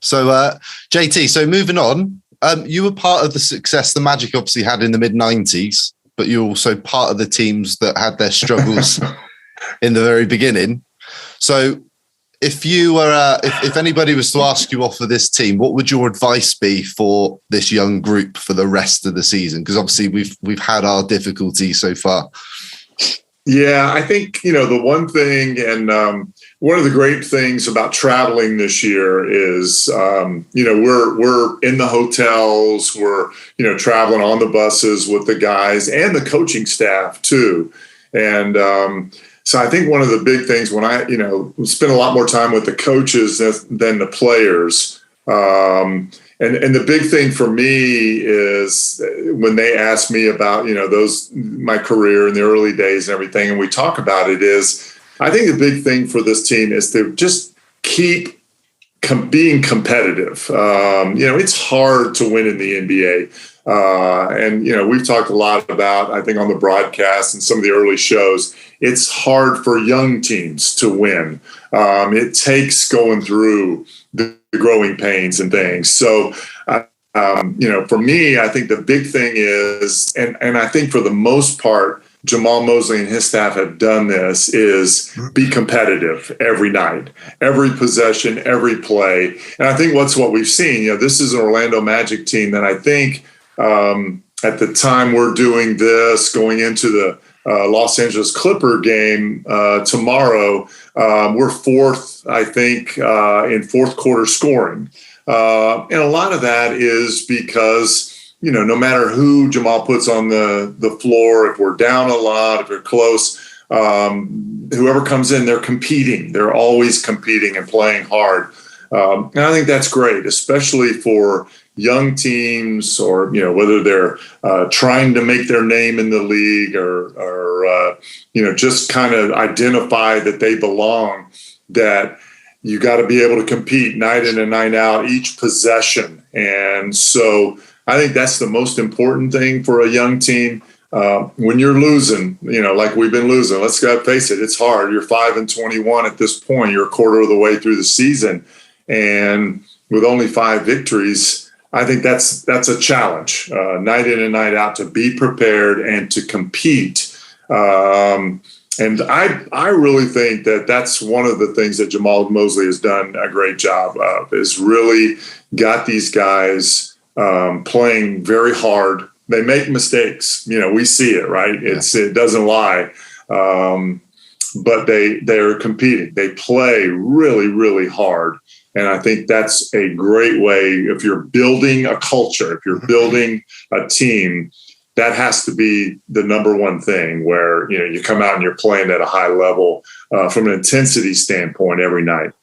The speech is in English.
So, JT, so moving on, you were part of the success the Magic obviously had in the mid-90s, but you're also part of the teams that had their struggles in the very beginning. So if you were, if anybody was to ask you off of this team, what would your advice be for this young group for the rest of the season? Because obviously we've had our difficulties so far. Yeah, I think, the one thing, and one of the great things about traveling this year is, we're in the hotels, we're, traveling on the buses with the guys and the coaching staff too. And so I think one of the big things when I, spend a lot more time with the coaches than the players. And the big thing for me is when they ask me about, my career in the early days and everything, and we talk about it, is I think the big thing for this team is to just keep being competitive. It's hard to win in the NBA. And we've talked a lot about, I think on the broadcast and some of the early shows, it's hard for young teams to win. It takes going through the growing pains and things. So, for me, I think the big thing is, and I think for the most part, Jamal Mosley and his staff have done this, is be competitive every night, every possession, every play. And I think what we've seen, this is an Orlando Magic team that I think at the time we're doing this, going into the Los Angeles Clipper game tomorrow, we're fourth, I think, in fourth quarter scoring. And a lot of that is because, no matter who Jamal puts on the floor, if we're down a lot, if we're close, whoever comes in, they're competing. They're always competing and playing hard. And I think that's great, especially for young teams, or whether they're trying to make their name in the league or just kind of identify that they belong, that you got to be able to compete night in and night out, each possession. And so I think that's the most important thing for a young team. When you're losing, like we've been losing, let's face it, it's hard. You're 5-21 at this point. You're a quarter of the way through the season. And with only 5 victories, I think that's a challenge, night in and night out, to be prepared and to compete. And I really think that that's one of the things that Jamal Mosley has done a great job of, is really got these guys playing very hard. They make mistakes. We see it, right? It doesn't lie. But they're competing. They play really, really hard. And I think that's a great way, if you're building a culture, if you're building a team, that has to be the number one thing, where, you come out and you're playing at a high level from an intensity standpoint every night.